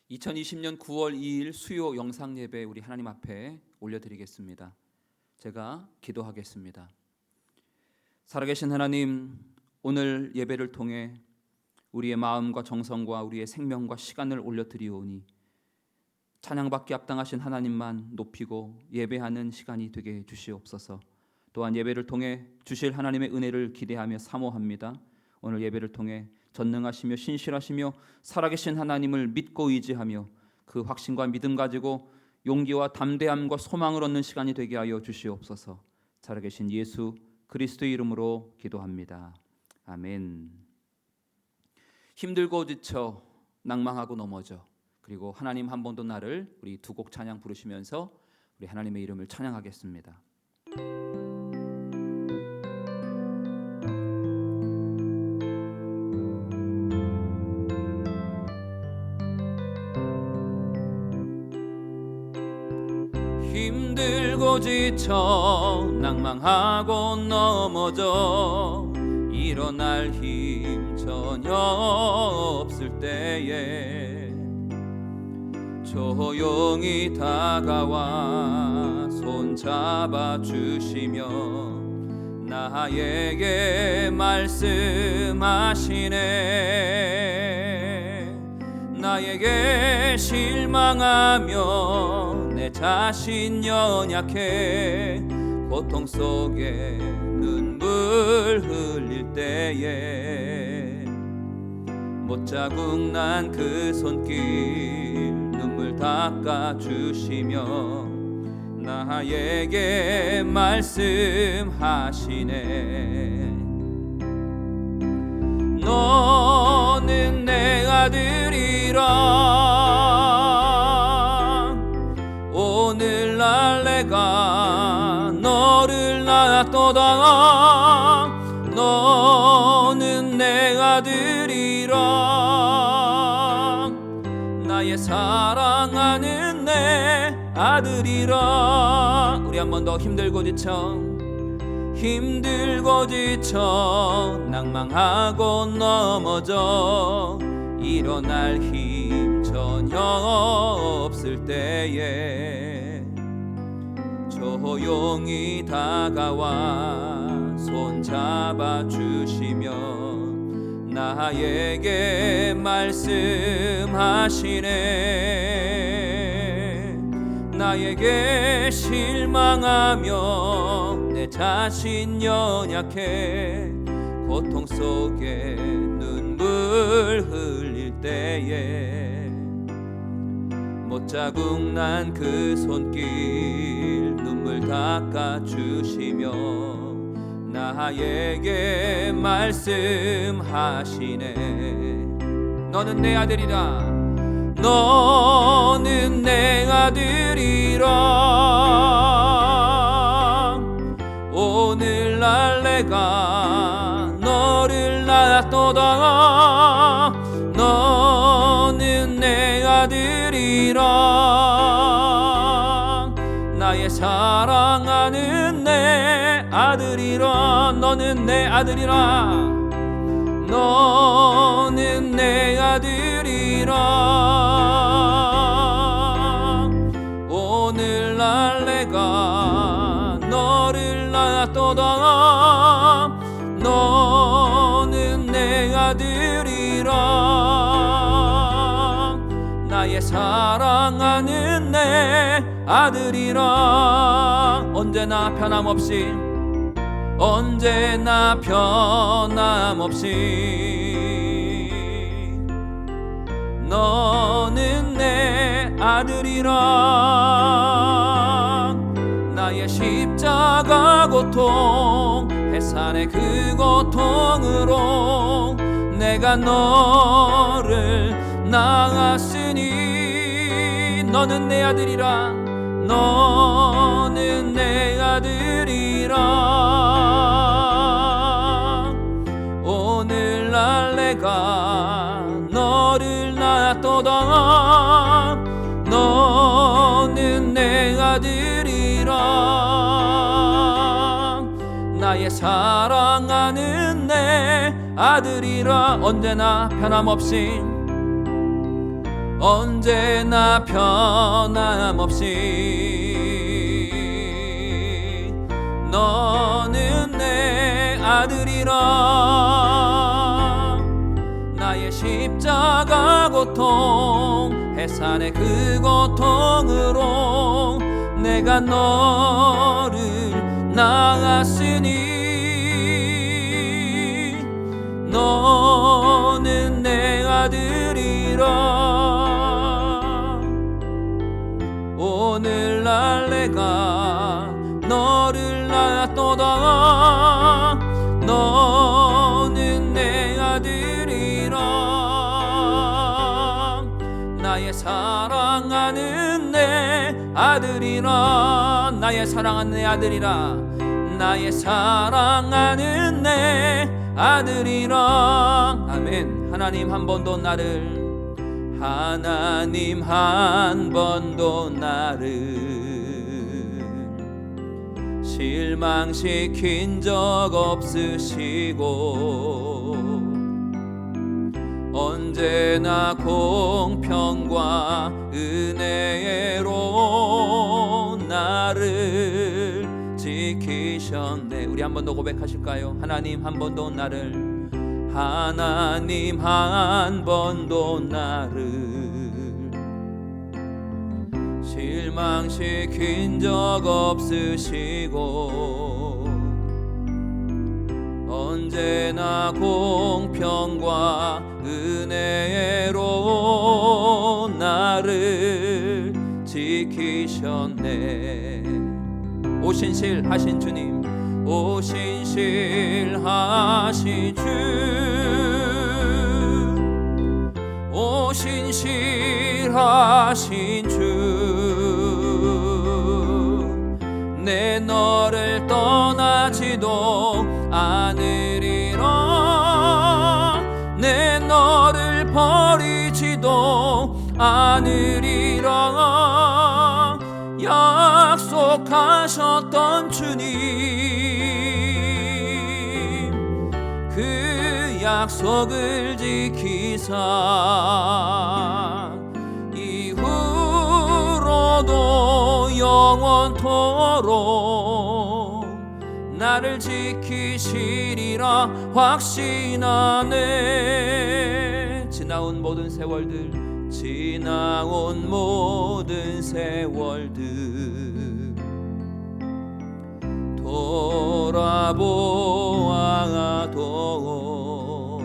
(2020년 9월 2일) 수요 영상 예배 우리 하나님 앞에 올려드리겠습니다. 제가 기도하겠습니다. 살아계신 하나님, 오늘 예배를 통해 우리의 마음과 정성과 우리의 생명과 시간을 올려드리오니 찬양받기 합당하신 하나님만 높이고 예배하는 시간이 되게 해주시옵소서. 또한 예배를 통해 주실 하나님의 은혜를 기대하며 사모합니다. 오늘 예배를 통해 전능하시며 신실하시며 살아계신 하나님을 믿고 의지하며 그 확신과 믿음 가지고 용기와 담대함과 소망을 얻는 시간이 되게 하여 주시옵소서. 살아계신 예수 그리스도의 이름으로 기도합니다. 아멘. 힘들고 지쳐 낭망하고 넘어져, 그리고 하나님 한 번도 나를, 우리 두 곡 찬양 부르시면서 우리 하나님의 이름을 찬양하겠습니다. 힘들고 지쳐 낭망하고 넘어져 일어날 힘 전혀 없을 때에 조용히 다가와 손잡아 주시며 나에게 말씀하시네. 나에게 실망하며 내 자신 연약해 고통 속에 눈물 흘릴 때에 못자국 난 그 손길 눈물 닦아주시며 나에게 말씀하시네. 너는 내 아들이라. 오늘날 내가 너를 낳았도다. 너는 내 아들이라. 나의 사랑하는 내 아들이라. 우리 한 번 더. 힘들고 지쳐 낭망하고 넘어져 일어날 힘 전혀 없을 때에 조용히 다가와 손잡아 주시며 나에게 말씀하시네. 나에게 실망하며 내 자신 연약해 고통 속에 눈물 흘릴 때에 못자국 난 그 손길 눈물 닦아주시며 나에게 말씀하시네. 너는 내 아들이라. 너는 내 아들이라. 오늘날 내가 너를 낳았도다. 너는 내 아들이라. 나의 사랑하는 내 아들이라. 너는 내 아들이라. 너는 내 아들이라. 오늘날 내가 너를 낳았도다. 너는 내 아들이라. 나의 사랑하는 내 아들이라. 언제나 변함없이 너는 내 아들이라. 나의 십자가 고통 해산의 그 고통으로 내가 너를 낳았으니 너는 내 아들이라 너는 내 아들이라 오늘날 내가 너를 낳았도다 너는 내 아들이라 나의 사랑하는 내 아들이라 언제나 변함없이 언제나 변함없이 너는 내 아들이라 나의 십자가 고통 해산의 그 고통으로 내가 너를 낳았으니 너는 내 아들이라 오늘날 내가 너를 낳았도다 너는 내 아들이라 나의 사랑하는 내 아들이라 나의 사랑하는 내 아들이라 나의 사랑하는 내 아들이라 아멘. 하나님 한 번도 나를 하나님 한 번도 나를 실망시킨 적 없으시고 언제나 공평과 은혜로 나를 지키셨네. 우리 한 번 더 고백하실까요? 하나님 한 번도 나를 하나님 한 번도 나를 실망시킨 적 없으시고 언제나 공평과 은혜로 나를 지키셨네. 오신실하신 주님 오신실하신 주 오신실하신 주 내 너를 떠나지도 않으리라 내 너를 버리지도 않으리라 약속하셨던 주님 그 약속을 지키사 이후로도 영원토록 나를 지키시리라 확신하네. 지나온 모든 세월들 지나온 모든 세월들 돌아보아도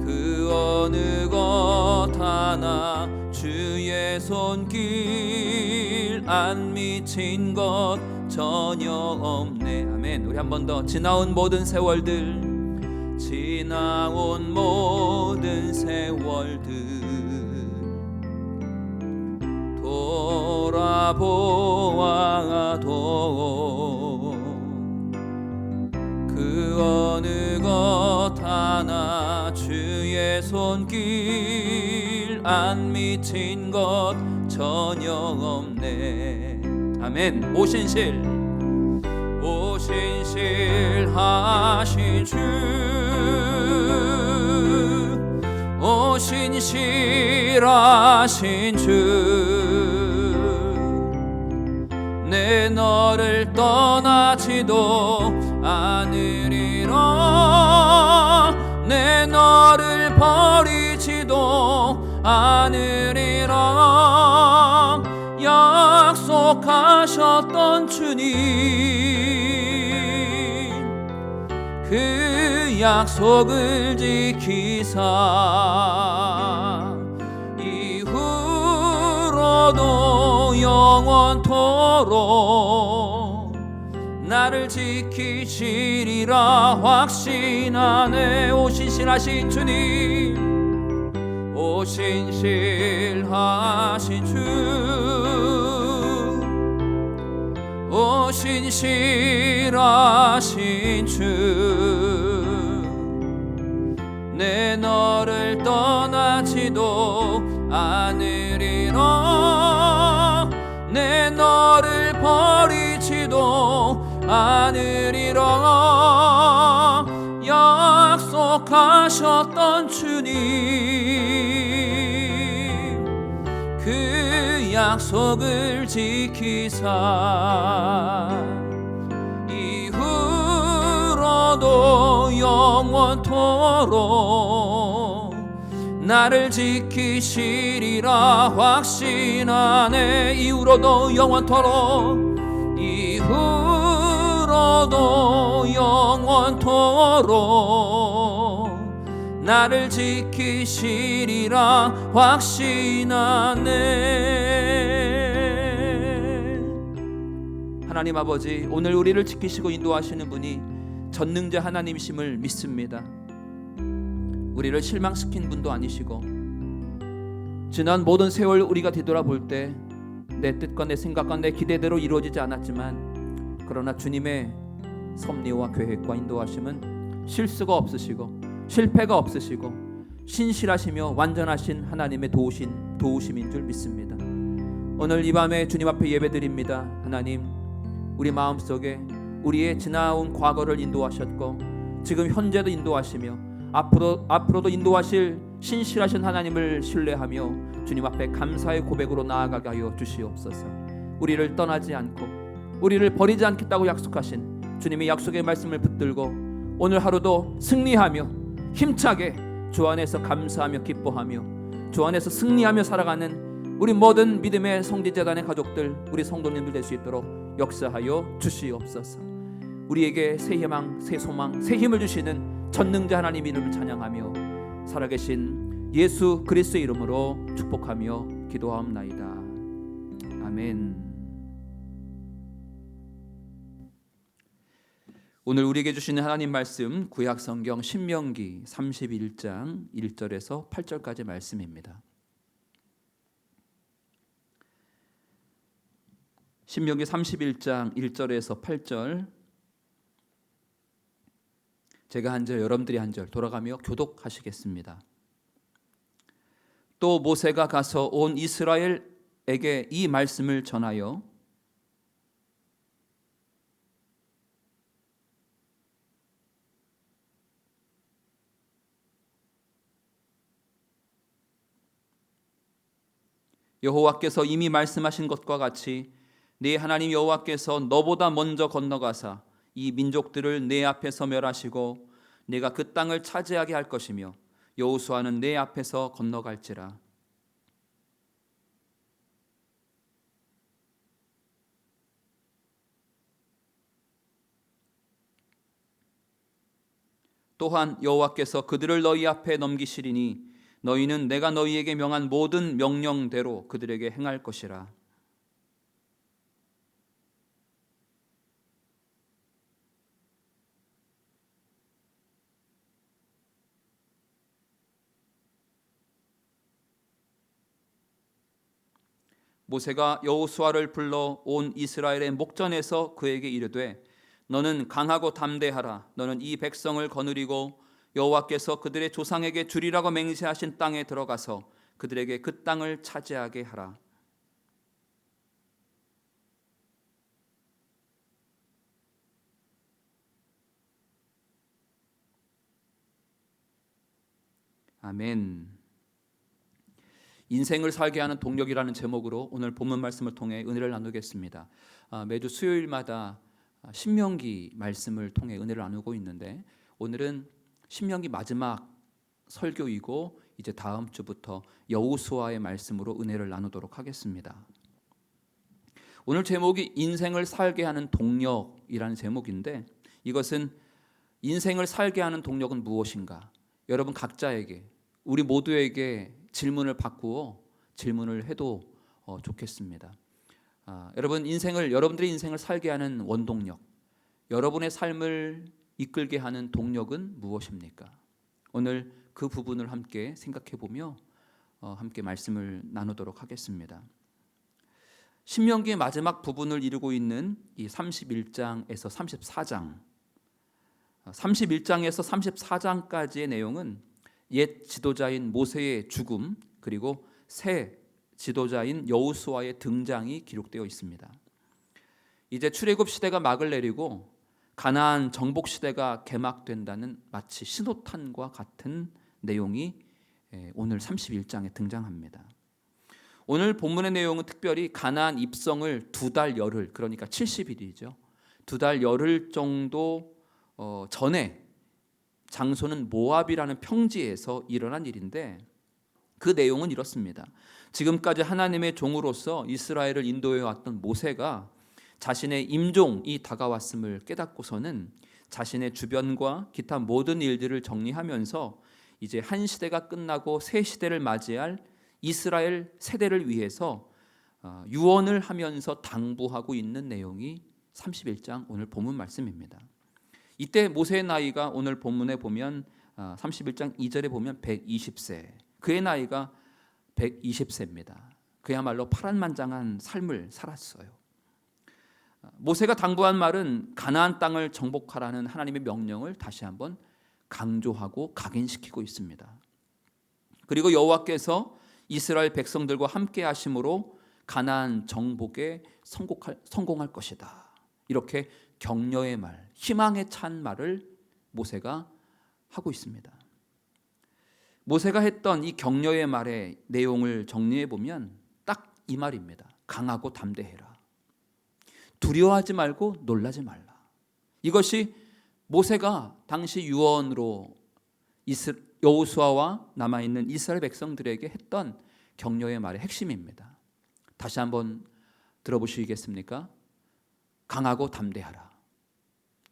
그 어느 것 하나 주의 손길 안 미친 것 전혀 없네. 아멘. 우리 한 번 더. 지나온 모든 세월들 지나온 모든 세월들 돌아보아도 그 어느 것 하나 주의 손길 안 미친 것 전혀 없네. 아멘. 오신실하신 주 오신실하신 주 내 너를 떠나지도 않으리라 내 너를 버리지도 않으리라 약속하셨던 주님 그 약속을 지키사 이후로도 영원토록 나를 지키시리라 확신하네. 오신실하신 주님 오신실하신 신실하신 주, 오 신실하신 주, 내 너를 떠나지도 않으리라, 내 너를 버리지도 않으리라. 약속하셨던 주님, 그 약속을 지키사 이후로도 영원토록 나를 지키시리라 확신하네. 이후로도 영원토록, 이후로도 영원토록 나를 지키시리라 확신하네. 하나님 아버지, 오늘 우리를 지키시고 인도하시는 분이 전능자 하나님이심을 믿습니다. 우리를 실망시킨 분도 아니시고, 지난 모든 세월 우리가 뒤돌아볼 때 내 뜻과 내 생각과 내 기대대로 이루어지지 않았지만, 그러나 주님의 섭리와 계획과 인도하심은 실수가 없으시고 실패가 없으시고 신실하시며 완전하신 하나님의 도우심인 줄 믿습니다. 오늘 이 밤에 주님 앞에 예배드립니다. 하나님, 우리 마음속에 우리의 지나온 과거를 인도하셨고 지금 현재도 인도하시며 앞으로도 인도하실 신실하신 하나님을 신뢰하며 주님 앞에 감사의 고백으로 나아가게 하여 주시옵소서. 우리를 떠나지 않고 우리를 버리지 않겠다고 약속하신 주님의 약속의 말씀을 붙들고 오늘 하루도 승리하며 힘차게 주 안에서 감사하며 기뻐하며 주 안에서 승리하며 살아가는 우리 모든 믿음의 성지재단의 가족들, 우리 성도님들 될 수 있도록 역사하여 주시옵소서. 우리에게 새 희망, 새 소망, 새 힘을 주시는 전능자 하나님 이름을 찬양하며 살아계신 예수 그리스도의 이름으로 축복하며 기도하옵나이다. 아멘. 오늘 우리에게 주시는 하나님 말씀, 구약 성경 신명기 31장 1절에서 8절까지 말씀입니다. 신명기 31장 1절에서 8절, 제가 한 절, 여러분들이 한 절 돌아가며 교독하시겠습니다. 또 모세가 가서 온 이스라엘에게 이 말씀을 전하여 여호와께서 이미 말씀하신 것과 같이 네 하나님 여호와께서 너보다 먼저 건너가사 이 민족들을 내 앞에서 멸하시고 내가 그 땅을 차지하게 할 것이며 여호수아는 내 앞에서 건너갈지라. 또한 여호와께서 그들을 너희 앞에 넘기시리니 너희는 내가 너희에게 명한 모든 명령대로 그들에게 행할 것이라. 모세가 여호수아를 불러 온 이스라엘의 목전에서 그에게 이르되 너는 강하고 담대하라. 너는 이 백성을 거느리고 여호와께서 그들의 조상에게 주리라고 맹세하신 땅에 들어가서 그들에게 그 땅을 차지하게 하라. 아멘. 인생을 살게 하는 동력이라는 제목으로 오늘 본문 말씀을 통해 은혜를 나누겠습니다. 매주 수요일마다 신명기 말씀을 통해 은혜를 나누고 있는데 오늘은 신명기 마지막 설교이고 이제 다음 주부터 여호수아의 말씀으로 은혜를 나누도록 하겠습니다. 오늘 제목이 인생을 살게 하는 동력이라는 제목인데, 이것은 인생을 살게 하는 동력은 무엇인가? 여러분 각자에게, 우리 모두에게 질문을 바꾸어 질문을 해도 좋겠습니다. 여러분들의 인생을 살게 하는 원동력, 여러분의 삶을 이끌게 하는 동력은 무엇입니까? 오늘 그 부분을 함께 생각해 보며 함께 말씀을 나누도록 하겠습니다. 신명기의 마지막 부분을 이루고 있는 이 31장에서 34장, 31장에서 34장까지의 내용은 옛 지도자인 모세의 죽음, 그리고 새 지도자인 여호수아의 등장이 기록되어 있습니다. 이제 출애굽 시대가 막을 내리고 가나안 정복 시대가 개막된다는 마치 신호탄과 같은 내용이 오늘 31장에 등장합니다. 오늘 본문의 내용은 특별히 가나안 입성을 2달 열흘, 그러니까 70일이죠. 2달 열흘 정도 전에, 장소는 모압이라는 평지에서 일어난 일인데, 그 내용은 이렇습니다. 지금까지 하나님의 종으로서 이스라엘을 인도해 왔던 모세가 자신의 임종이 다가왔음을 깨닫고서는 자신의 주변과 기타 모든 일들을 정리하면서 이제 한 시대가 끝나고 새 시대를 맞이할 이스라엘 세대를 위해서 유언을 하면서 당부하고 있는 내용이 31장 오늘 본문 말씀입니다. 이때 모세의 나이가 오늘 본문에 보면 31장 2절에 보면 120세, 그의 나이가 120세입니다. 그야말로 파란만장한 삶을 살았어요. 모세가 당부한 말은 가나안 땅을 정복하라는 하나님의 명령을 다시 한번 강조하고 각인시키고 있습니다. 그리고 여호와께서 이스라엘 백성들과 함께 하심으로 가나안 정복에 성공할 것이다. 이렇게 격려의 말, 희망에 찬 말을 모세가 하고 있습니다. 모세가 했던 이 격려의 말의 내용을 정리해 보면 딱 이 말입니다. 강하고 담대해라. 두려워하지 말고 놀라지 말라. 이것이 모세가 당시 유언으로 여호수아와 남아있는 이스라엘 백성들에게 했던 격려의 말의 핵심입니다. 다시 한번 들어보시겠습니까? 강하고 담대하라.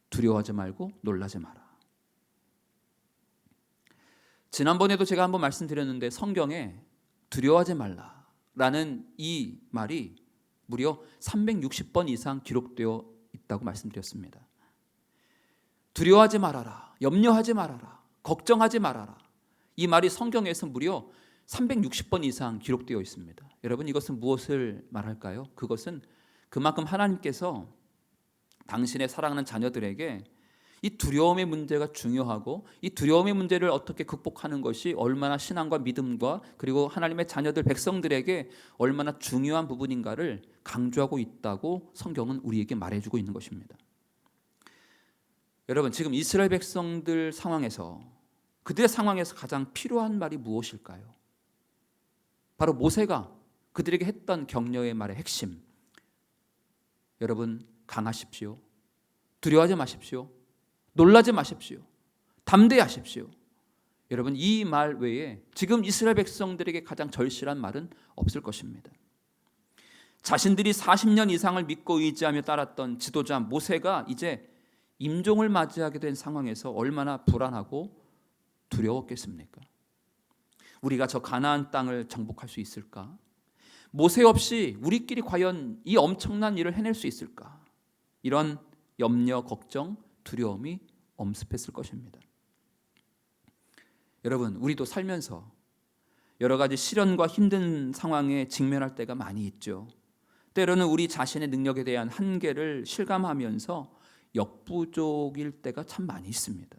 두려워하지 말고 놀라지 마라. 지난번에도 제가 한번 말씀드렸는데 성경에 두려워하지 말라라는 이 말이 무려 360번 이상 기록되어 있다고 말씀드렸습니다. 두려워하지 말아라, 염려하지 말아라, 걱정하지 말아라. 이 말이 성경에서 무려 360번 이상 기록되어 있습니다. 여러분, 이것은 무엇을 말할까요? 그것은 그만큼 하나님께서 당신의 사랑하는 자녀들에게 이 두려움의 문제가 중요하고 이 두려움의 문제를 어떻게 극복하는 것이 얼마나 신앙과 믿음과 그리고 하나님의 자녀들 백성들에게 얼마나 중요한 부분인가를 강조하고 있다고 성경은 우리에게 말해주고 있는 것입니다. 여러분, 지금 이스라엘 백성들 상황에서, 그들의 상황에서 가장 필요한 말이 무엇일까요? 바로 모세가 그들에게 했던 격려의 말의 핵심. 여러분, 강하십시오. 두려워하지 마십시오. 놀라지 마십시오. 담대하십시오. 여러분, 이 말 외에 지금 이스라엘 백성들에게 가장 절실한 말은 없을 것입니다. 자신들이 40년 이상을 믿고 의지하며 따랐던 지도자 모세가 이제 임종을 맞이하게 된 상황에서 얼마나 불안하고 두려웠겠습니까? 우리가 저 가나안 땅을 정복할 수 있을까? 모세 없이 우리끼리 과연 이 엄청난 일을 해낼 수 있을까? 이런 염려, 걱정, 두려움이 엄습했을 것입니다. 여러분, 우리도 살면서 여러 가지 시련과 힘든 상황에 직면할 때가 많이 있죠. 때로는 우리 자신의 능력에 대한 한계를 실감하면서 역부족일 때가 참 많이 있습니다.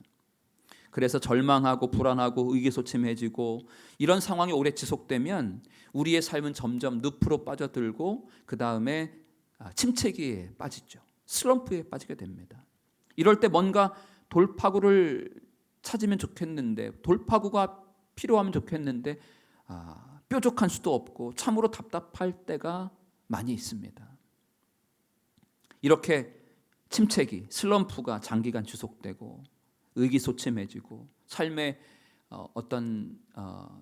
그래서 절망하고 불안하고 의기소침해지고 이런 상황이 오래 지속되면 우리의 삶은 점점 늪으로 빠져들고 그 다음에 침체기에 빠지죠. 슬럼프에 빠지게 됩니다. 이럴 때 뭔가 돌파구를 찾으면 좋겠는데, 돌파구가 필요하면 좋겠는데 뾰족한 수도 없고 참으로 답답할 때가 많이 있습니다. 이렇게 침체기, 슬럼프가 장기간 지속되고 의기소침해지고 삶에 어떤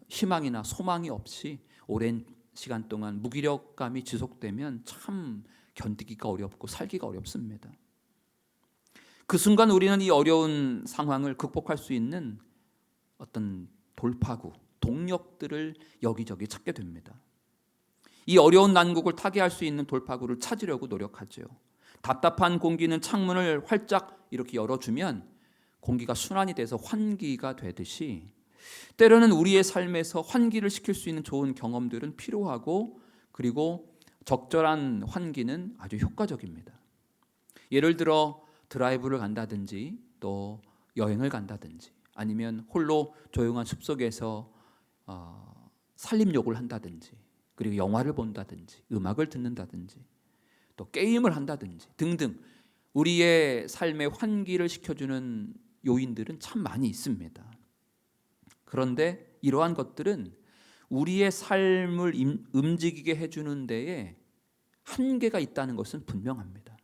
희망이나 소망이 없이 오랜 시간 동안 무기력감이 지속되면 참 견디기가 어렵고 살기가 어렵습니다. 그 순간 우리는 이 어려운 상황을 극복할 수 있는 어떤 돌파구, 동력들을 여기저기 찾게 됩니다. 이 어려운 난국을 타개할 수 있는 돌파구를 찾으려고 노력하죠. 답답한 공기는 창문을 활짝 이렇게 열어주면 공기가 순환이 돼서 환기가 되듯이 때로는 우리의 삶에서 환기를 시킬 수 있는 좋은 경험들은 필요하고 그리고 적절한 환기는 아주 효과적입니다. 예를 들어 드라이브를 간다든지 또 여행을 간다든지 아니면 홀로 조용한 숲속에서 산림욕을 한다든지 그리고 영화를 본다든지 음악을 듣는다든지 또 게임을 한다든지 등등 우리의 삶의 환기를 시켜주는 요인들은 참 많이 있습니다. 그런데 이러한 것들은 우리의 삶을 움직이게 해주는 데에 한계가 있다는 것은 분명합니다.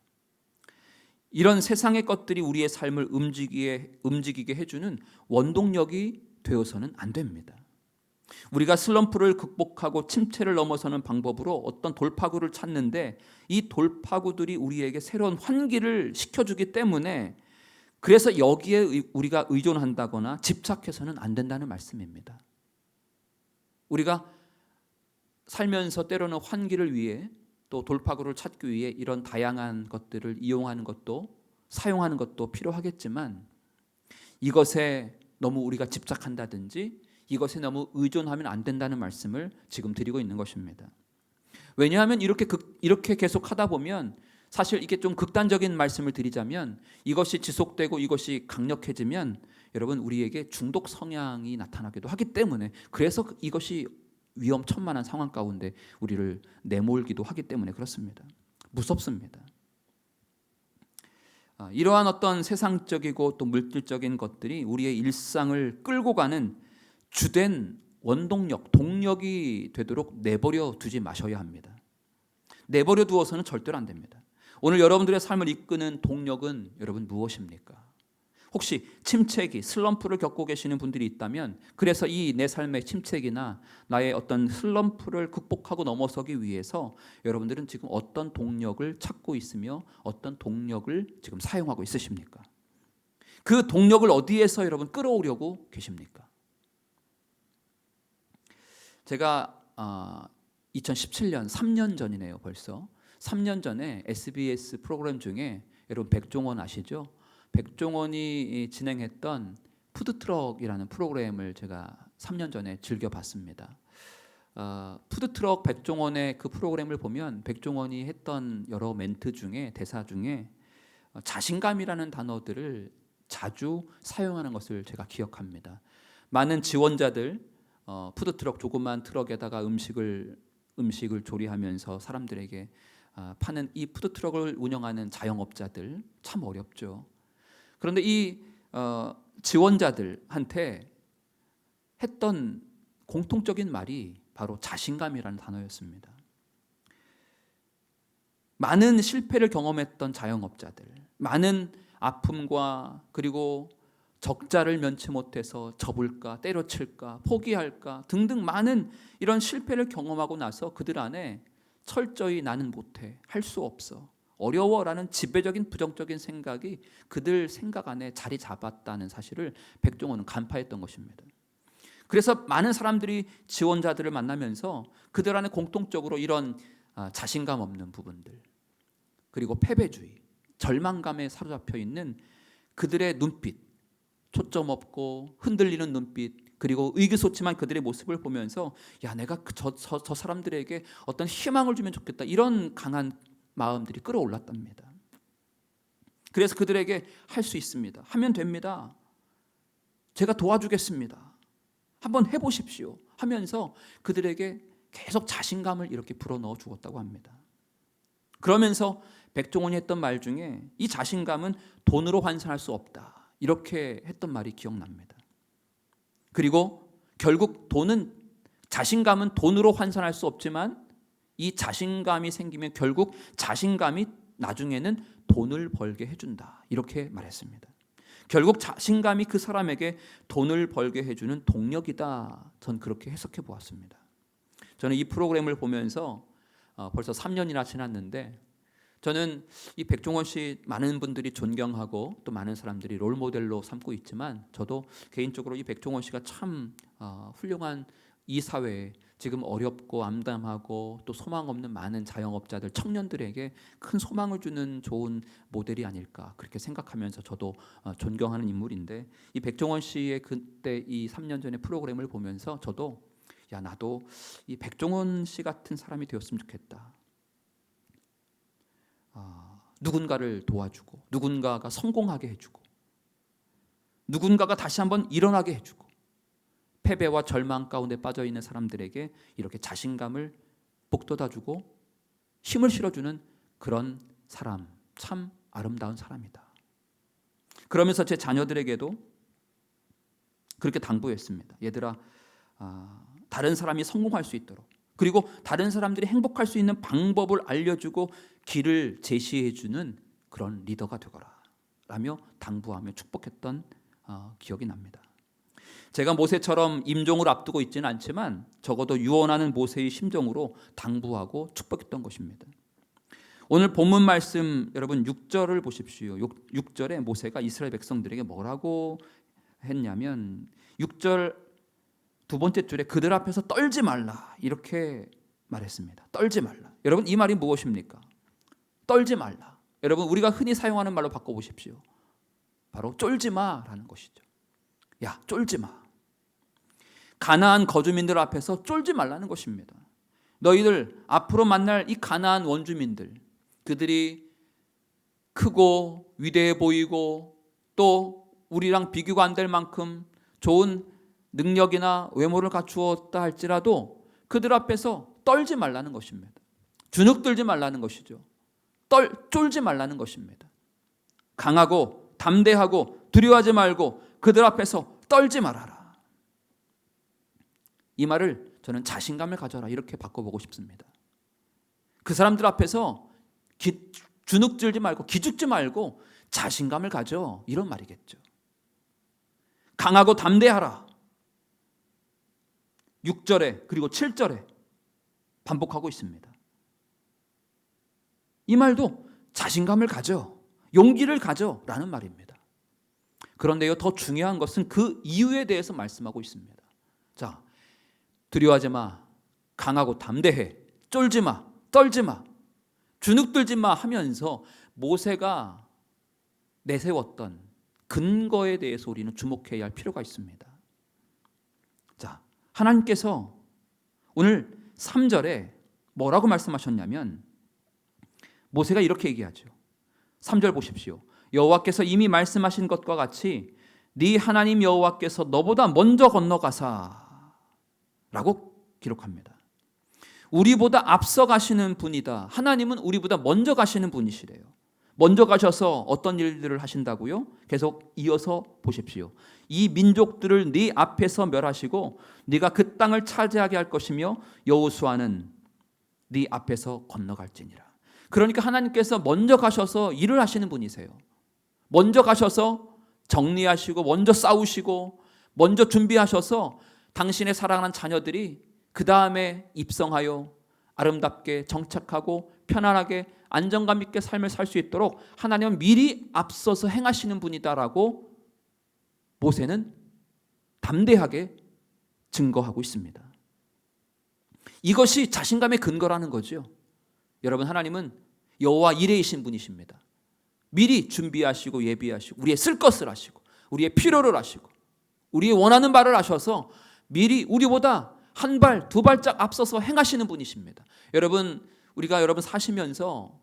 이런 세상의 것들이 우리의 삶을 움직이게 해주는 원동력이 되어서는 안 됩니다. 우리가 슬럼프를 극복하고 침체를 넘어서는 방법으로 어떤 돌파구를 찾는데 이 돌파구들이 우리에게 새로운 환기를 시켜주기 때문에 그래서 여기에 우리가 의존한다거나 집착해서는 안 된다는 말씀입니다. 우리가 살면서 때로는 환기를 위해 또 돌파구를 찾기 위해 이런 다양한 것들을 이용하는 것도 사용하는 것도 필요하겠지만 이것에 너무 우리가 집착한다든지 이것에 너무 의존하면 안 된다는 말씀을 지금 드리고 있는 것입니다. 왜냐하면 이렇게 계속 하다 보면 사실 이게 좀 극단적인 말씀을 드리자면 이것이 지속되고 이것이 강력해지면 여러분 우리에게 중독 성향이 나타나기도 하기 때문에 그래서 이것이 위험천만한 상황 가운데 우리를 내몰기도 하기 때문에 그렇습니다. 무섭습니다. 이러한 어떤 세상적이고 또 물질적인 것들이 우리의 일상을 끌고 가는 주된 원동력, 동력이 되도록 내버려 두지 마셔야 합니다. 내버려 두어서는 절대로 안 됩니다. 오늘 여러분들의 삶을 이끄는 동력은 여러분 무엇입니까? 혹시 침체기, 슬럼프를 겪고 계시는 분들이 있다면 그래서 이 내 삶의 침체기나 나의 어떤 슬럼프를 극복하고 넘어서기 위해서 여러분들은 지금 어떤 동력을 찾고 있으며 어떤 동력을 지금 사용하고 있으십니까? 그 동력을 어디에서 여러분 끌어오려고 계십니까? 제가 2017년 3년 전이네요. 벌써 3년 전에 SBS 프로그램 중에 여러분 백종원 아시죠? 백종원이 진행했던 푸드트럭이라는 프로그램을 제가 3년 전에 즐겨봤습니다. 푸드트럭 백종원의 그 프로그램을 보면 백종원이 했던 여러 멘트 중에 대사 중에 자신감이라는 단어들을 자주 사용하는 것을 제가 기억합니다. 많은 지원자들 푸드트럭 조그만 트럭에다가 음식을 조리하면서 사람들에게 파는 이 푸드트럭을 운영하는 자영업자들 참 어렵죠. 그런데 이 지원자들한테 했던 공통적인 말이 바로 자신감이라는 단어였습니다. 많은 실패를 경험했던 자영업자들, 많은 아픔과 그리고 적자를 면치 못해서 접을까, 때려칠까, 포기할까 등등 많은 이런 실패를 경험하고 나서 그들 안에 철저히 나는 못해, 할 수 없어, 어려워라는 지배적인 부정적인 생각이 그들 생각 안에 자리 잡았다는 사실을 백종원은 간파했던 것입니다. 그래서 많은 사람들이 지원자들을 만나면서 그들 안에 공통적으로 이런 자신감 없는 부분들 그리고 패배주의, 절망감에 사로잡혀 있는 그들의 눈빛, 초점 없고 흔들리는 눈빛 그리고 의기소침한 그들의 모습을 보면서 야 내가 저 사람들에게 어떤 희망을 주면 좋겠다 이런 강한 마음들이 끌어올랐답니다. 그래서 그들에게 할 수 있습니다. 하면 됩니다. 제가 도와주겠습니다. 한번 해보십시오 하면서 그들에게 계속 자신감을 이렇게 불어넣어 주었다고 합니다. 그러면서 백종원이 했던 말 중에 이 자신감은 돈으로 환산할 수 없다 이렇게 했던 말이 기억납니다. 그리고 결국 자신감은 돈으로 환산할 수 없지만 이 자신감이 생기면 결국 자신감이 나중에는 돈을 벌게 해준다 이렇게 말했습니다. 결국 자신감이 그 사람에게 돈을 벌게 해주는 동력이다. 전 그렇게 해석해 보았습니다. 저는 이 프로그램을 보면서 벌써 3년이나 지났는데 저는 이 백종원 씨 많은 분들이 존경하고 또 많은 사람들이 롤모델로 삼고 있지만 저도 개인적으로 이 백종원 씨가 참 훌륭한 이 사회에 지금 어렵고 암담하고 또 소망 없는 많은 자영업자들, 청년들에게 큰 소망을 주는 좋은 모델이 아닐까 그렇게 생각하면서 저도 존경하는 인물인데, 이 백종원 씨의 그때 이 3년 전의 프로그램을 보면서 저도 나도 이 백종원 씨 같은 사람이 되었으면 좋겠다. 누군가를 도와주고 누군가가 성공하게 해주고 누군가가 다시 한번 일어나게 해주고 패배와 절망 가운데 빠져있는 사람들에게 이렇게 자신감을 북돋아주고 힘을 실어주는 그런 사람, 참 아름다운 사람이다. 그러면서 제 자녀들에게도 그렇게 당부했습니다. 얘들아, 다른 사람이 성공할 수 있도록, 그리고 다른 사람들이 행복할 수 있는 방법을 알려주고 길을 제시해주는 그런 리더가 되거라 라며 당부하며 축복했던 기억이 납니다. 제가 모세처럼 임종을 앞두고 있지는 않지만 적어도 유언하는 모세의 심정으로 당부하고 축복했던 것입니다. 오늘 본문 말씀 여러분 6절을 보십시오. 6절에 모세가 이스라엘 백성들에게 뭐라고 했냐면 6절 두 번째 줄에 그들 앞에서 떨지 말라 이렇게 말했습니다. 떨지 말라. 여러분 이 말이 무엇입니까? 떨지 말라. 여러분 우리가 흔히 사용하는 말로 바꿔보십시오. 바로 쫄지 마라는 것이죠. 야, 쫄지 마. 가나안 거주민들 앞에서 쫄지 말라는 것입니다. 너희들 앞으로 만날 이 가나안 원주민들, 그들이 크고 위대해 보이고 또 우리랑 비교가 안 될 만큼 좋은 능력이나 외모를 갖추었다 할지라도 그들 앞에서 떨지 말라는 것입니다. 주눅들지 말라는 것이죠. 쫄지 말라는 것입니다. 강하고 담대하고 두려워하지 말고 그들 앞에서 떨지 말아라. 이 말을 저는 자신감을 가져라 이렇게 바꿔보고 싶습니다. 그 사람들 앞에서 주눅들지 말고 기죽지 말고 자신감을 가져 이런 말이겠죠. 강하고 담대하라. 6절에 그리고 7절에 반복하고 있습니다. 이 말도 자신감을 가져, 용기를 가져 라는 말입니다. 그런데요, 더 중요한 것은 그 이유에 대해서 말씀하고 있습니다. 자, 두려워하지 마, 강하고 담대해, 쫄지 마, 떨지 마, 주눅들지 마 하면서 모세가 내세웠던 근거에 대해서 우리는 주목해야 할 필요가 있습니다. 자, 하나님께서 오늘 3절에 뭐라고 말씀하셨냐면 모세가 이렇게 얘기하죠. 3절 보십시오. 여호와께서 이미 말씀하신 것과 같이 네 하나님 여호와께서 너보다 먼저 건너가사 라고 기록합니다. 우리보다 앞서 가시는 분이다. 하나님은 우리보다 먼저 가시는 분이시래요. 먼저 가셔서 어떤 일들을 하신다고요? 계속 이어서 보십시오. 이 민족들을 네 앞에서 멸하시고 네가 그 땅을 차지하게 할 것이며 여호수아는 네 앞에서 건너갈지니라. 그러니까 하나님께서 먼저 가셔서 일을 하시는 분이세요. 먼저 가셔서 정리하시고 먼저 싸우시고 먼저 준비하셔서 당신의 사랑하는 자녀들이 그 다음에 입성하여 아름답게 정착하고 편안하게 안정감 있게 삶을 살 수 있도록 하나님은 미리 앞서서 행하시는 분이다라고 모세는 담대하게 증거하고 있습니다. 이것이 자신감의 근거라는 거죠. 여러분, 하나님은 여호와 이레이신 분이십니다. 미리 준비하시고 예비하시고 우리의 쓸 것을 하시고 우리의 필요를 하시고 우리의 원하는 바를 하셔서 미리 우리보다 한 발, 두 발짝 앞서서 행하시는 분이십니다. 여러분, 우리가 여러분 사시면서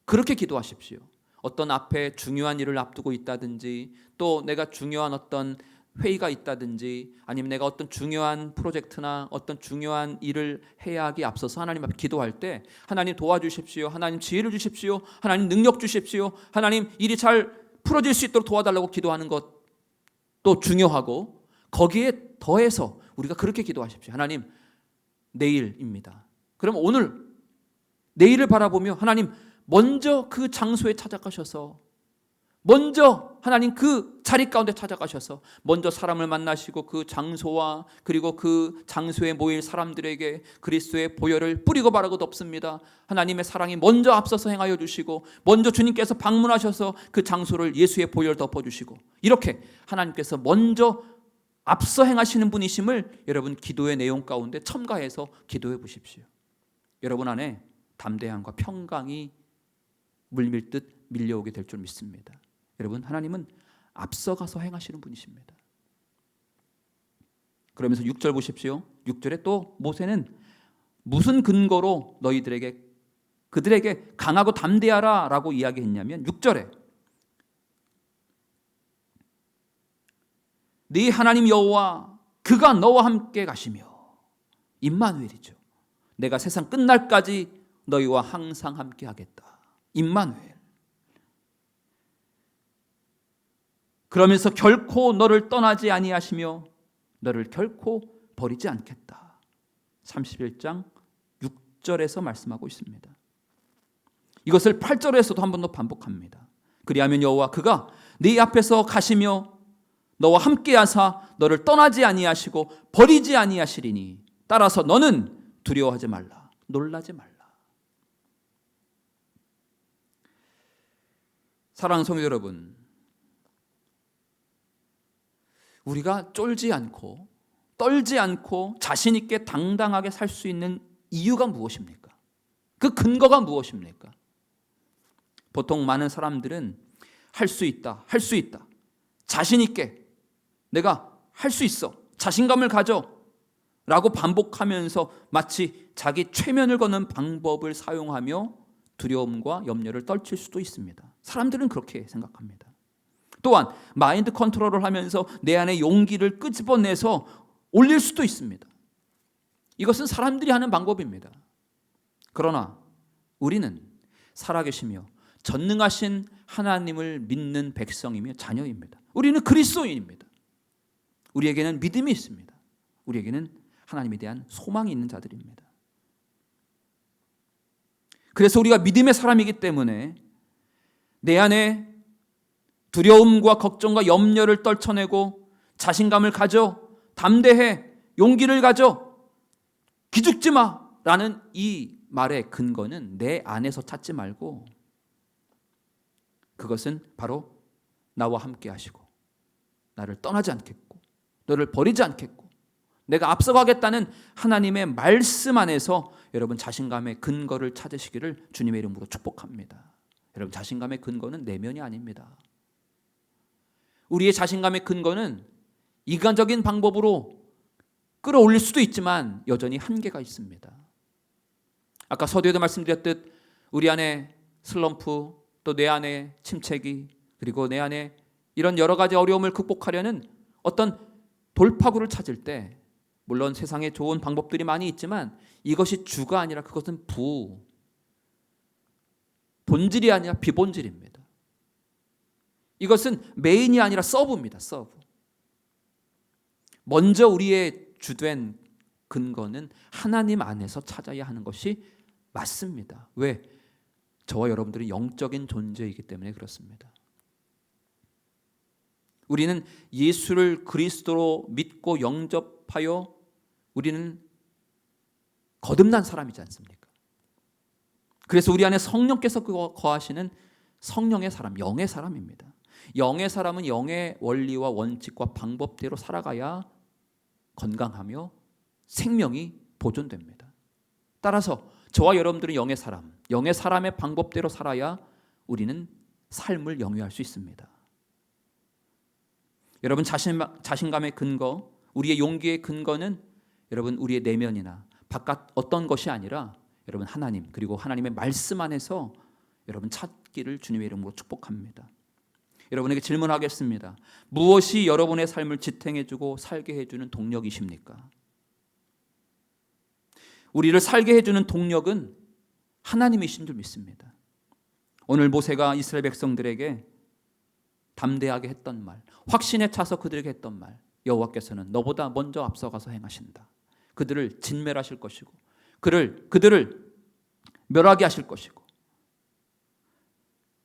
그렇게 기도하십시오. 어떤 앞에 중요한 일을 앞두고 있다든지 또 내가 중요한 어떤 회의가 있다든지 아니면 내가 어떤 중요한 프로젝트나 어떤 중요한 일을 해야 하기에 앞서서 하나님 앞에 기도할 때 하나님 도와주십시오. 하나님 지혜를 주십시오. 하나님 능력 주십시오. 하나님 일이 잘 풀어질 수 있도록 도와달라고 기도하는 것도 중요하고 거기에 더해서 우리가 그렇게 기도하십시오. 하나님, 내일입니다. 그럼 오늘 내일을 바라보며 하나님 먼저 그 장소에 찾아가셔서 먼저 하나님 그 자리 가운데 찾아가셔서 먼저 사람을 만나시고 그 장소와 그리고 그 장소에 모일 사람들에게 그리스도의 보혈을 뿌리고 바르고 덮습니다. 하나님의 사랑이 먼저 앞서서 행하여 주시고 먼저 주님께서 방문하셔서 그 장소를 예수의 보혈 덮어주시고 이렇게 하나님께서 먼저 앞서 행하시는 분이심을 여러분 기도의 내용 가운데 첨가해서 기도해 보십시오. 여러분 안에 담대함과 평강이 물밀듯 밀려오게 될 줄 믿습니다. 여러분, 하나님은 앞서가서 행하시는 분이십니다. 그러면서 6절 보십시오. 6절에 또 모세는 무슨 근거로 그들에게 강하고 담대하라 라고 이야기했냐면 6절에 네 하나님 여호와 그가 너와 함께 가시며, 임마누엘이죠. 내가 세상 끝날까지 너희와 항상 함께 하겠다. 임마누엘. 그러면서 결코 너를 떠나지 아니하시며 너를 결코 버리지 않겠다. 31장 6절에서 말씀하고 있습니다. 이것을 8절에서도 한 번 더 반복합니다. 그리하면 여호와 그가 네 앞에서 가시며 너와 함께 하사 너를 떠나지 아니하시고 버리지 아니하시리니 따라서 너는 두려워하지 말라, 놀라지 말라. 사랑하는 성도 여러분, 우리가 쫄지 않고 떨지 않고 자신 있게 당당하게 살 수 있는 이유가 무엇입니까? 그 근거가 무엇입니까? 보통 많은 사람들은 할 수 있다, 할 수 있다, 자신 있게 내가 할 수 있어, 자신감을 가져 라고 반복하면서 마치 자기 최면을 거는 방법을 사용하며 두려움과 염려를 떨칠 수도 있습니다. 사람들은 그렇게 생각합니다. 또한 마인드 컨트롤을 하면서 내 안에 용기를 끄집어내서 올릴 수도 있습니다. 이것은 사람들이 하는 방법입니다. 그러나 우리는 살아계시며 전능하신 하나님을 믿는 백성이며 자녀입니다. 우리는 그리스도인입니다. 우리에게는 믿음이 있습니다. 우리에게는 하나님에 대한 소망이 있는 자들입니다. 그래서 우리가 믿음의 사람이기 때문에 내 안에 두려움과 걱정과 염려를 떨쳐내고 자신감을 가져, 담대해, 용기를 가져, 기죽지 마라는 이 말의 근거는 내 안에서 찾지 말고 그것은 바로 나와 함께 하시고 나를 떠나지 않겠고 너를 버리지 않겠고 내가 앞서가겠다는 하나님의 말씀 안에서 여러분 자신감의 근거를 찾으시기를 주님의 이름으로 축복합니다. 여러분, 자신감의 근거는 내면이 아닙니다. 우리의 자신감의 근거는 인간적인 방법으로 끌어올릴 수도 있지만 여전히 한계가 있습니다. 아까 서두에도 말씀드렸듯 우리 안에 슬럼프, 또 내 안에 침체기, 그리고 내 안에 이런 여러 가지 어려움을 극복하려는 어떤 돌파구를 찾을 때 물론 세상에 좋은 방법들이 많이 있지만 이것이 주가 아니라 그것은 본질이 아니라 비본질입니다. 이것은 메인이 아니라 서브입니다. 서브. 먼저 우리의 주된 근거는 하나님 안에서 찾아야 하는 것이 맞습니다. 왜? 저와 여러분들이 영적인 존재이기 때문에 그렇습니다. 우리는 예수를 그리스도로 믿고 영접하여 우리는 거듭난 사람이지 않습니까? 그래서 우리 안에 성령께서 거하시는 성령의 사람, 영의 사람입니다. 영의 사람은 영의 원리와 원칙과 방법대로 살아가야 건강하며 생명이 보존됩니다. 따라서 저와 여러분들은 영의 사람, 영의 사람의 방법대로 살아야 우리는 삶을 영위할 수 있습니다. 여러분, 자신감의 근거, 우리의 용기의 근거는 여러분 우리의 내면이나 바깥 어떤 것이 아니라 여러분 하나님, 그리고 하나님의 말씀 안에서 여러분 찾기를 주님의 이름으로 축복합니다. 여러분에게 질문하겠습니다. 무엇이 여러분의 삶을 지탱해주고 살게 해주는 동력이십니까? 우리를 살게 해주는 동력은 하나님이신 줄 믿습니다. 오늘 모세가 이스라엘 백성들에게 담대하게 했던 말, 확신에 차서 그들에게 했던 말, 여호와께서는 너보다 먼저 앞서가서 행하신다. 그들을 진멸하실 것이고 그들을 멸하게 하실 것이고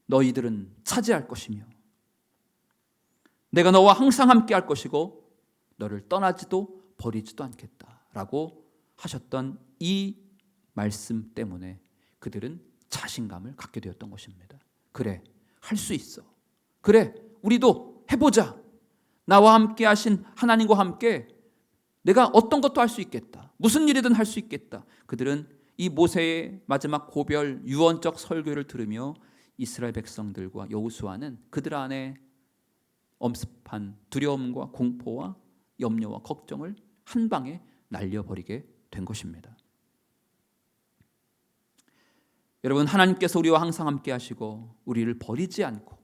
너희들은 차지할 것이며 내가 너와 항상 함께 할 것이고 너를 떠나지도 버리지도 않겠다라고 하셨던 이 말씀 때문에 그들은 자신감을 갖게 되었던 것입니다. 그래, 할 수 있어. 그래, 우리도 해보자. 나와 함께 하신 하나님과 함께 내가 어떤 것도 할 수 있겠다. 무슨 일이든 할 수 있겠다. 그들은 이 모세의 마지막 고별 유언적 설교를 들으며 이스라엘 백성들과 여호수아는 그들 안에 엄습한 두려움과 공포와 염려와 걱정을 한 방에 날려버리게 된 것입니다. 여러분, 하나님께서 우리와 항상 함께 하시고 우리를 버리지 않고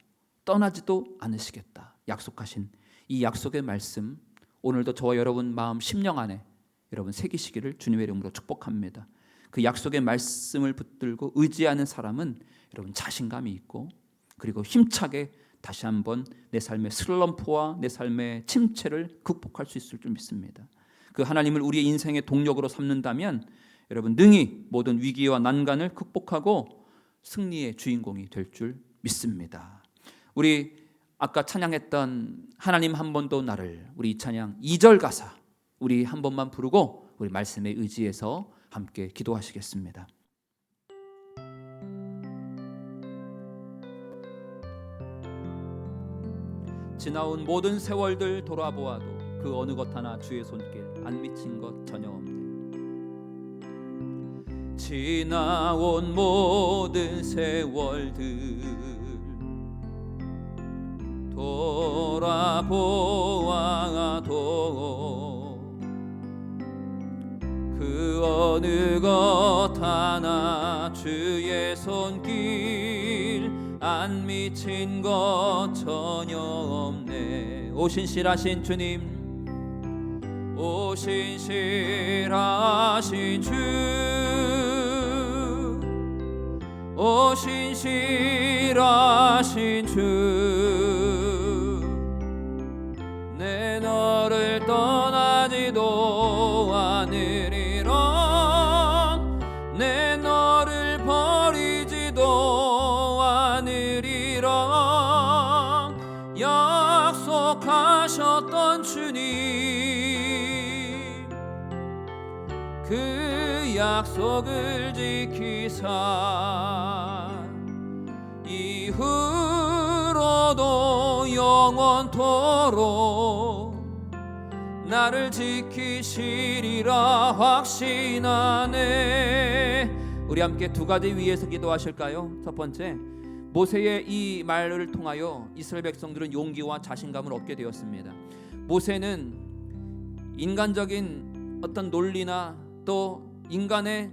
떠나지도 않으시겠다 약속하신 이 약속의 말씀, 오늘도 저와 여러분 마음 심령 안에 여러분 새기시기를 주님의 이름으로 축복합니다. 그 약속의 말씀을 붙들고 의지하는 사람은 여러분 자신감이 있고, 그리고 힘차게 다시 한번 내 삶의 슬럼프와 내 삶의 침체를 극복할 수 있을 줄 믿습니다. 그 하나님을 우리의 인생의 동력으로 삼는다면 여러분 능히 모든 위기와 난간을 극복하고 승리의 주인공이 될 줄 믿습니다. 우리 아까 찬양했던 하나님 한 번도 나를, 우리 이 찬양 2절 가사 우리 한 번만 부르고 우리 말씀에 의지해서 함께 기도하시겠습니다. 지나온 모든 세월들 돌아보아도 그 어느 것 하나 주의 손길 안 미친 것 전혀 없네. 지나온 모든 세월들 돌아보아도 그 어느 것 하나 주의 손길 안 미친 것 전혀 없네. 오 신실하신 주님, 오 신실하신 주, 오 신실하신 주, 내 너를 떠나지도 않으리라, 내 너를 버리지도 않으리라 약속하셨던 주님, 그 약속을 지키사 이후로도 영원토록 나를 지키시리라 확신하네. 우리 함께 두 가지 위에서 기도하실까요? 첫 번째, 모세의 이 말을 통하여 이스라엘 백성들은 용기와 자신감을 얻게 되었습니다. 모세는 인간적인 어떤 논리나 또 인간의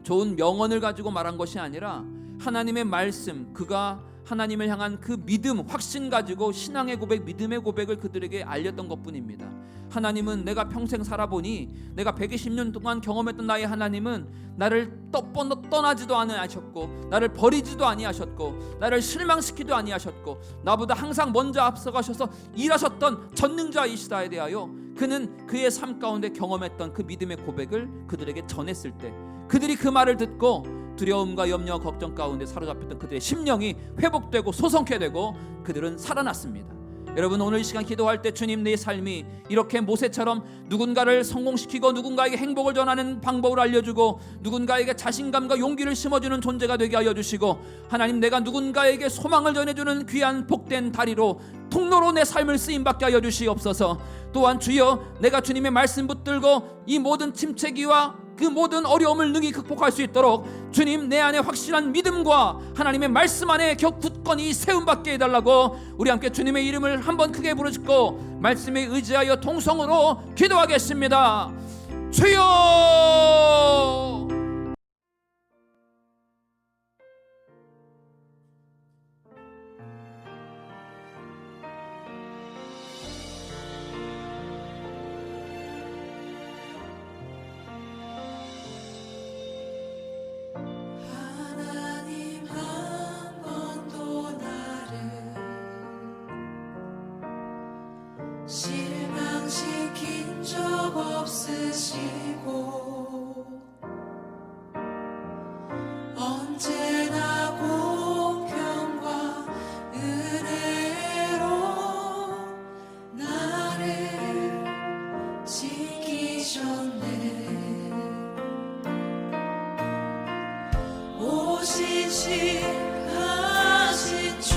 좋은 명언을 가지고 말한 것이 아니라 하나님의 말씀, 그가 하나님을 향한 그 믿음, 확신 가지고 신앙의 고백, 믿음의 고백을 그들에게 알렸던 것뿐입니다. 하나님은 내가 평생 살아보니, 내가 120년 동안 경험했던 나의 하나님은 나를 떠나지도 아니하셨고, 나를 버리지도 아니하셨고, 나를 실망시키지도 아니하셨고, 나보다 항상 먼저 앞서가셔서 일하셨던 전능자이시다에 대하여 그는 그의 삶 가운데 경험했던 그 믿음의 고백을 그들에게 전했을 때, 그들이 그 말을 듣고 두려움과 염려와 걱정 가운데 사로잡혔던 그들의 심령이 회복되고 소성케 되고 그들은 살아났습니다. 여러분, 오늘 이 시간 기도할 때 주님, 내 삶이 이렇게 모세처럼 누군가를 성공시키고 누군가에게 행복을 전하는 방법을 알려주고 누군가에게 자신감과 용기를 심어주는 존재가 되게 하여 주시고, 하나님, 내가 누군가에게 소망을 전해주는 귀한 복된 다리로, 통로로 내 삶을 쓰임받게 하여 주시옵소서. 또한 주여, 내가 주님의 말씀 붙들고 이 모든 침체기와 그 모든 어려움을 능히 극복할 수 있도록 주님, 내 안에 확실한 믿음과 하나님의 말씀 안에 굳건히 세움받게 해달라고 우리 함께 주님의 이름을 한번 크게 부르짖고 말씀에 의지하여 통성으로 기도하겠습니다. 주여! 실망시킨 적 없으시고 언제나 공평과 은혜로 나를 지키셨네. 오 신실하신 주,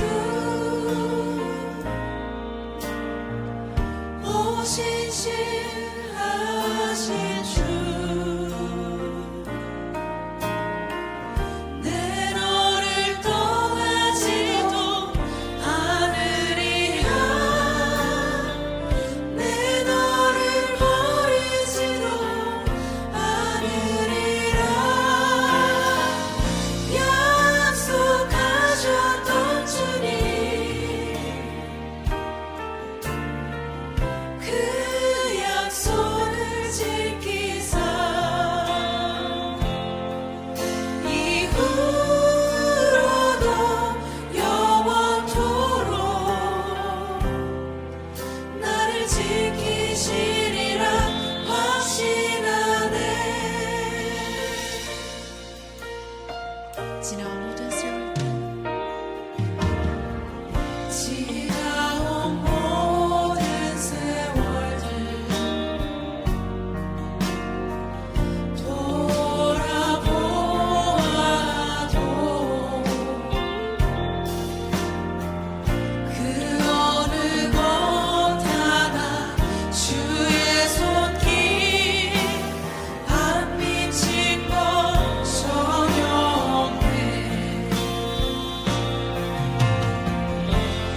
지나온 모든 세월들 지나온 모든 세월들 돌아보아도 그 어느 것 하나 주의 손길 안 미친 것 전혀 없네.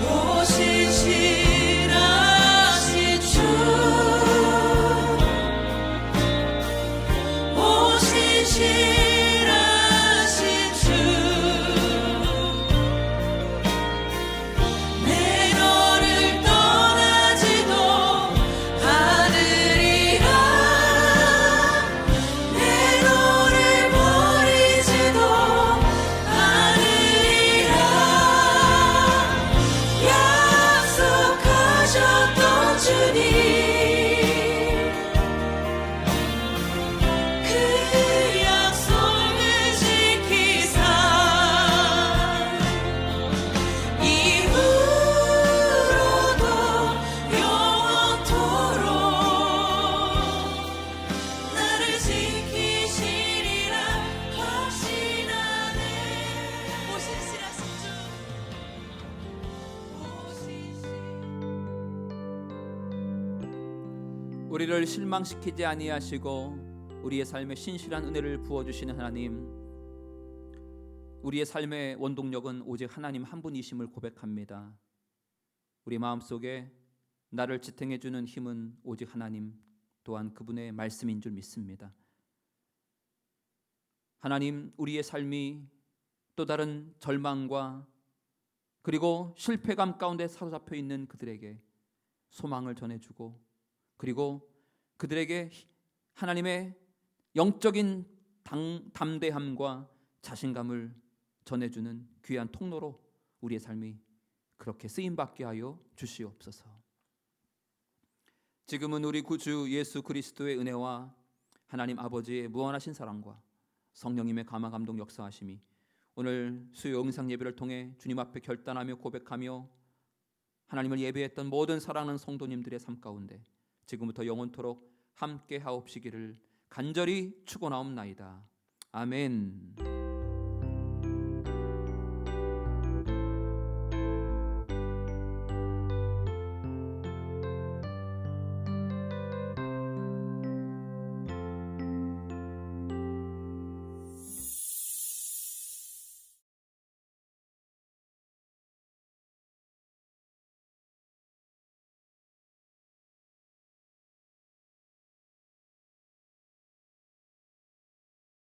오신 신하신 주 오신 신하신 주 내 너를 떠나지도 않으리라 내 너를 버리지도 않으리라 약속하셨던 주님 그 약속을 지키사 이후로도 영원토록 나를 지키시리라 확신하네. 오신 신하신 주 우리를 실망시키지 아니하시고 우리의 삶에 신실한 은혜를 부어주시는 하나님, 우리의 삶의 원동력은 오직 하나님 한 분이심을 고백합니다. 우리 마음속에 나를 지탱해주는 힘은 오직 하나님, 또한 그분의 말씀인 줄 믿습니다. 하나님, 우리의 삶이 또 다른 절망과 그리고 실패감 가운데 사로잡혀 있는 그들에게 소망을 전해주고, 그리고 그들에게 하나님의 영적인 담대함과 자신감을 전해주는 귀한 통로로 우리의 삶이 그렇게 쓰임받게 하여 주시옵소서. 지금은 우리 구주 예수 그리스도의 은혜와 하나님 아버지의 무한하신 사랑과 성령님의 감화 감동 역사하심이 오늘 수요 영상 예배를 통해 주님 앞에 결단하며 고백하며 하나님을 예배했던 모든 사랑하는 성도님들의 삶 가운데 지금부터 영원토록 함께 하옵시기를 간절히 축원하옵나이다. 아멘.